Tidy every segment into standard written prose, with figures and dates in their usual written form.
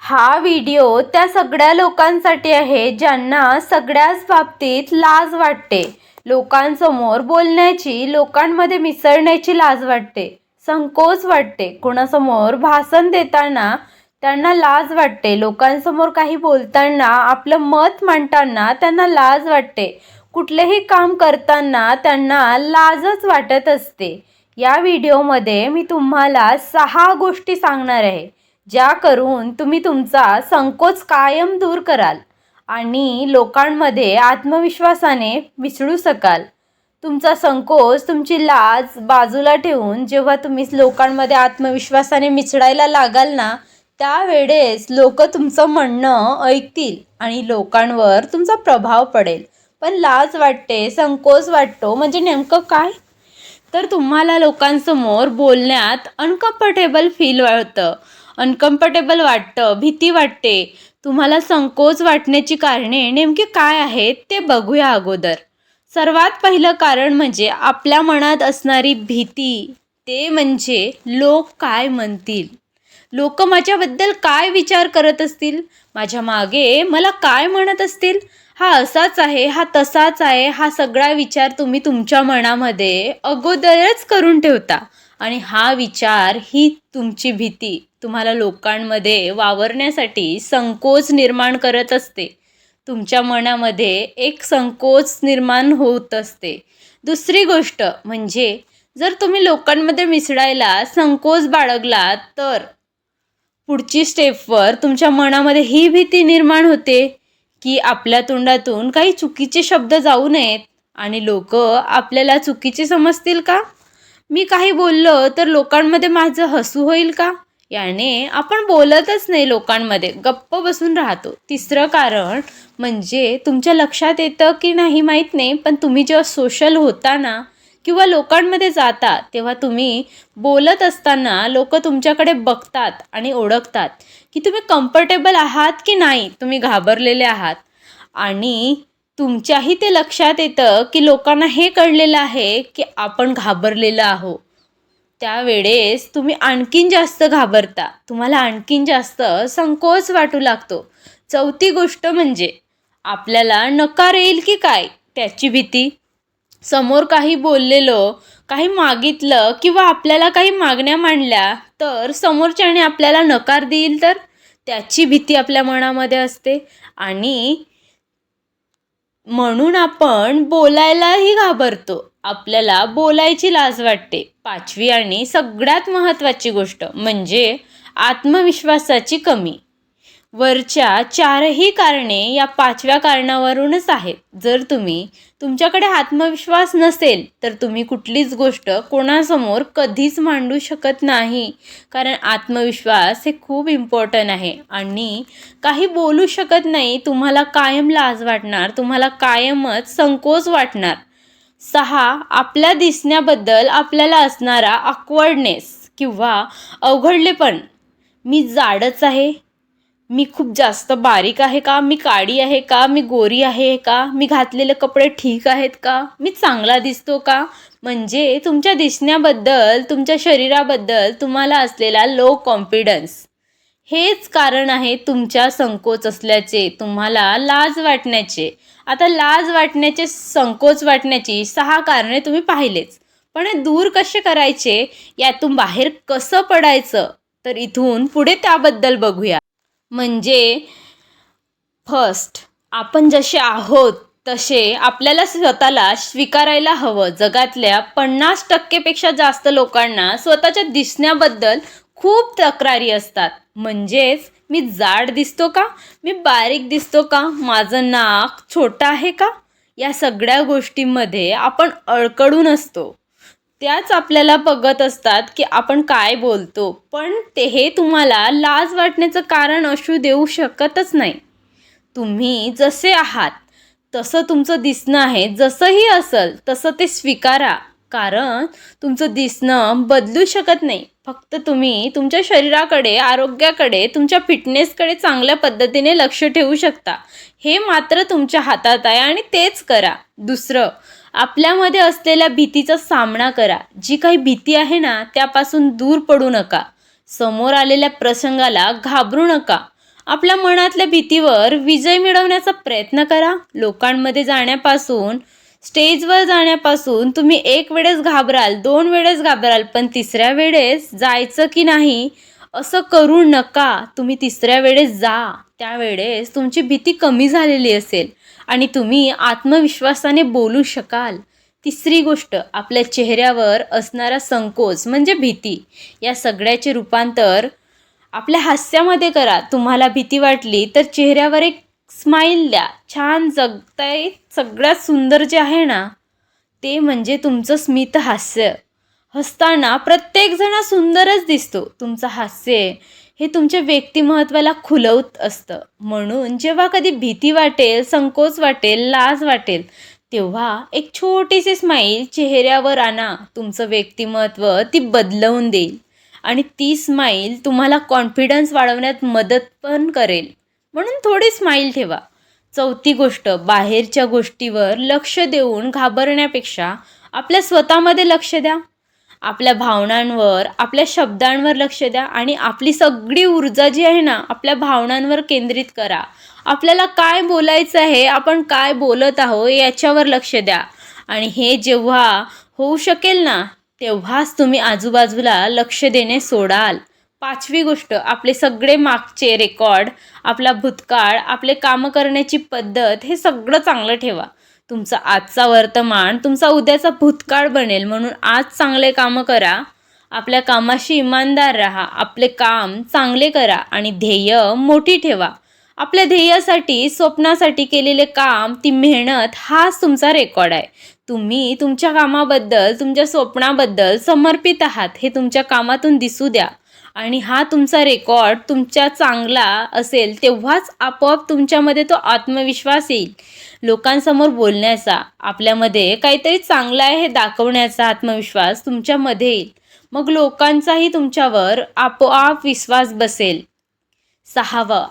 हा व्हिडिओ त्या सगळ्या लोकांसाठी आहे ज्यांना सगळ्याच बाबतीत लाज वाटते. लोकांसमोर बोलण्याची, लोकांमध्ये मिसळण्याची लाज वाटते, संकोच वाटते. कोणासमोर भाषण देताना त्यांना लाज वाटते, लोकांसमोर काही बोलताना, आपलं मत मांडताना त्यांना लाज वाटते, कुठलेही काम करताना त्यांना लाजच वाटत असते. या व्हिडिओमध्ये मी तुम्हाला 6 गोष्टी सांगणार आहे ज्या करून तुम्ही तुमचा संकोच कायम दूर कराल आणि लोकांमध्ये आत्मविश्वासाने मिसळू शकाल. तुमचा संकोच, तुमची लाज बाजूला ठेवून जेव्हा तुम्ही लोकांमध्ये आत्मविश्वासाने मिसळायला लागाल ना, त्यावेळेस लोक तुमचं म्हणणं ऐकतील आणि लोकांवर तुमचा प्रभाव पडेल. पण लाज वाटते, संकोच वाटतो म्हणजे नेमकं काय? तर तुम्हाला लोकांसमोर बोलण्यात अनकम्फर्टेबल फील होतं, अनकम्फर्टेबल वाटतं, भीती वाटते. तुम्हाला संकोच वाटण्याची कारणे नेमकी काय आहेत ते बघूया अगोदर. सर्वात पहिलं कारण म्हणजे आपल्या मनात असणारी भीती, ते म्हणजे लोक काय म्हणतील, लोक माझ्याबद्दल काय विचार करत असतील, माझ्या मागे मला काय म्हणत असतील, हा असाच आहे, हा तसाच आहे, हा सगळा विचार तुम्ही तुमच्या मनामध्ये अगोदरच करून ठेवता. आणि हा विचार, ही तुमची भीती तुम्हाला लोकांमध्ये वावरण्यासाठी संकोच निर्माण करत असते. तुमच्या मनामध्ये एक संकोच निर्माण होत असते. दुसरी गोष्ट म्हणजे जर तुम्ही लोकांमध्ये मिसळायला संकोच बाळगलात तर पुढची स्टेपवर तुमच्या मनामध्ये ही भीती निर्माण होते की आपल्या तोंडातून काही चुकीचे शब्द जाऊ नयेत आणि लोक आपल्याला चुकीचे समजतील का? मी काही बोललो तर लोकांमध्ये माझं हसू होईल का? याने आपण बोलतच नाही, लोकांमध्ये गप्प बसून राहतो. तिसरं कारण म्हणजे तुमच्या लक्षात येतं की नाही माहीत नाही, पण तुम्ही जेव्हा सोशल होता ना किंवा लोकांमध्ये जाता तेव्हा तुम्ही बोलत असताना लोक तुमच्याकडे बघतात आणि ओळखतात की तुम्ही कम्फर्टेबल आहात की नाही, तुम्ही घाबरलेले आहात. आणि तुमच्याही ते लक्षात येतं की लोकांना हे कळलेलं आहे की आपण घाबरलेलं आहोत. त्यावेळेस तुम्ही आणखीन जास्त घाबरता, तुम्हाला आणखीन जास्त संकोच वाटू लागतो. चौथी गोष्ट म्हणजे आपल्याला नकार येईल की काय त्याची भीती. समोर काही बोललेलं, काही मागितलं किंवा आपल्याला काही मागण्या मांडल्या तर समोरच्याने आपल्याला नकार देईल तर त्याची भीती आपल्या मनामध्ये असते आणि म्हणून आपण बोलायलाही घाबरतो, आपल्याला बोलायची लाज वाटते. पाचवी आणि सगळ्यात महत्त्वाची गोष्ट म्हणजे आत्मविश्वासाची कमी. वरच्या 4ही कारणे या 5व्या कारणावरूनच आहेत. जर तुमच्याकडे आत्मविश्वास नसेल तर तुम्ही कुठलीच गोष्ट कोणासमोर कधीच मांडू शकत नाही. कारण आत्मविश्वास हे खूप इम्पॉर्टंट आहे आणि काही बोलू शकत नाही, तुम्हाला कायम लाज वाटणार, तुम्हाला कायमच संकोच वाटणार. 6 आपल्या दिसण्याबद्दल आपल्याला असणारा ऑकवर्डनेस किंवा अवघडलेपण. मी जाडच आहे, मी खूप जास्त बारीक आहे का, मी काळी आहे का, मी गोरी आहे का, मी घातलेले कपडे ठीक आहेत का, मी चांगला दिसतो का. म्हणजे तुमच्या दिसण्याबद्दल, तुमच्या शरीराबद्दल तुम्हाला असलेला लो कॉन्फिडन्स, हेच कारण आहे तुमच्या संकोच असल्याचे, तुम्हाला लाज वाटण्याचे. आता लाज वाटण्याचे, संकोच वाटण्याची 6 कारणे तुम्ही पाहिलेच, पण हे दूर कसे करायचे, यातून बाहेर कसं पडायचं, तर इथून पुढे त्याबद्दल बघूया. म्हणजे फर्स्ट, आपण जसे आहोत तसे आपल्याला स्वतःला स्वीकारायला हवं. जगातल्या 50% जास्त लोकांना स्वतःच्या दिसण्याबद्दल खूप तक्रारी असतात. म्हणजेच मी जाड दिसतो का, मी बारीक दिसतो का, माझं नाक छोटं आहे का, या सगळ्या गोष्टींमध्ये आपण अडकळून असतो. त्याच आपल्याला बघत असतात की आपण काय बोलतो, पण हे तुम्हाला लाज वाटण्याचं कारण असू देऊ शकतच नाही. तुम्ही जसे आहात तसं तुमचं दिसणं आहे, जसंही असेल तसं ते स्वीकारा. कारण तुमचं दिसणं बदलू शकत नाही. फक्त तुम्ही तुमच्या शरीराकडे, आरोग्याकडे, तुमच्या फिटनेसकडे चांगल्या पद्धतीने लक्ष ठेवू शकता. हे मात्र तुमच्या हातात आहे आणि तेच करा. दुसरं, आपल्यामध्ये असलेल्या भीतीचा सामना करा. जी काही भीती आहे ना, त्यापासून दूर पडू नका. समोर आलेल्या प्रसंगाला घाबरू नका. आपल्या मनातल्या भीतीवर विजय मिळवण्याचा प्रयत्न करा. लोकांमध्ये जाण्यापासून, स्टेजवर जाण्यापासून तुम्ही 1 वेळेस घाबराल, 2 वेळेस घाबराल, पण 3ऱ्या वेळेस जायचं की नाही असं करू नका. तुम्ही 3ऱ्या वेळेस जा. त्यावेळेस तुमची भीती कमी झालेली असेल आणि तुम्ही आत्मविश्वासाने बोलू शकाल. 3री गोष्ट, आपल्या चेहऱ्यावर असणारा संकोच म्हणजे भीती, या सगळ्याचे रूपांतर आपल्या हास्यामध्ये करा. तुम्हाला भीती वाटली तर चेहऱ्यावर एक स्माईल द्या. छान जगताय. सगळ्यात सुंदर जे आहे ना ते म्हणजे तुमचं स्मित हास्य. हसताना प्रत्येकजण सुंदरच दिसतो. तुमचं हास्य हे तुमच्या व्यक्तिमत्वाला खुलवत असतं. म्हणून जेव्हा कधी भीती वाटेल, संकोच वाटेल, लाज वाटेल, तेव्हा एक छोटीशी स्माईल चेहऱ्यावर आणा. तुमचं व्यक्तिमत्व ती बदलवून देईल आणि ती स्माईल तुम्हाला कॉन्फिडन्स वाढवण्यात मदत पण करेल. म्हणून थोडी स्माईल ठेवा. 4थी गोष्ट, बाहेरच्या गोष्टीवर लक्ष देऊन घाबरण्यापेक्षा आपल्या स्वतःमध्ये लक्ष द्या. आपल्या भावनांवर, आपल्या शब्दांवर लक्ष द्या आणि आपली सगळी ऊर्जा जी आहे ना आपल्या भावनांवर केंद्रित करा. आपल्याला काय बोलायचं आहे, आपण काय बोलत आहोत याच्यावर लक्ष द्या. आणि हे जेव्हा होऊ शकेल ना तेव्हाच तुम्ही आजूबाजूला लक्ष देणे सोडाल. 5वी गोष्ट, आपले सगळे मागचे रेकॉर्ड, आपला भूतकाळ, आपले कामं करण्याची पद्धत हे सगळं चांगलं ठेवा. तुमचा आजचा वर्तमान तुमचा उद्याचा भूतकाळ बनेल. म्हणून आज चांगले कामं करा. आपल्या कामाशी इमानदार राहा. आपले काम चांगले करा आणि ध्येय मोठी ठेवा. आपल्या ध्येयासाठी, स्वप्नासाठी केलेले काम, ती मेहनत हाच तुमचा रेकॉर्ड आहे. तुम्ही तुमच्या कामाबद्दल, तुमच्या स्वप्नाबद्दल समर्पित आहात हे तुमच्या कामातून दिसू द्या. आणि हा तुमचा रेकॉर्ड तुमच्या चांगला असेल तेव्हाच आपोआप तुमच्यामध्ये तो आत्मविश्वास येईल. लोकांसमोर बोलण्याचा, आपल्यामध्ये काहीतरी चांगलं आहे हे दाखवण्याचा आत्मविश्वास तुमच्यामध्ये येईल. मग लोकांचाही तुमच्यावर आपोआप विश्वास बसेल. 6वं,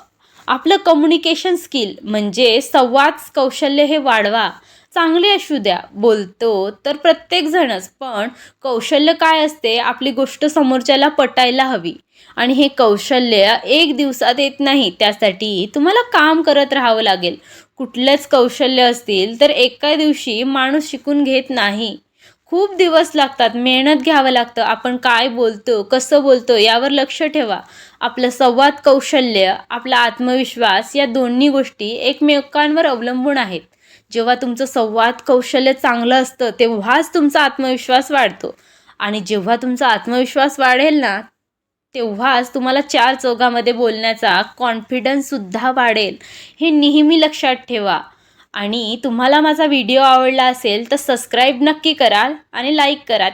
आपलं कम्युनिकेशन स्किल म्हणजे संवाद कौशल्य हे वाढवा. चांगले असू द्या, बोलतो तर प्रत्येकजणच, पण कौशल्य काय असते, आपली गोष्ट समोरच्याला पटायला हवी. आणि हे कौशल्य 1 दिवसात येत नाही. त्यासाठी तुम्हाला काम करत राहावं लागेल. कुठलेच कौशल्य असतील तर एका दिवशी माणूस शिकून घेत नाही. खूप दिवस लागतात, मेहनत घ्यावं लागतं. आपण काय बोलतो, कसं बोलतो यावर लक्ष ठेवा. आपलं संवाद कौशल्य, आपला आत्मविश्वास या दोन्ही गोष्टी एकमेकांवर अवलंबून आहेत. जेव्हा तुमचं संवाद कौशल्य चांगलं असतं तेव्हाच तुमचा आत्मविश्वास वाढतो. आणि जेव्हा तुमचा आत्मविश्वास वाढेल ना तेव्हाच तुम्हाला 4 चौघामध्ये बोलण्याचा कॉन्फिडन्ससुद्धा वाढेल. हे नेहमी लक्षात ठेवा. आणि तुम्हाला माझा व्हिडिओ आवडला असेल तर सबस्क्राईब नक्की कराल आणि लाईक करा.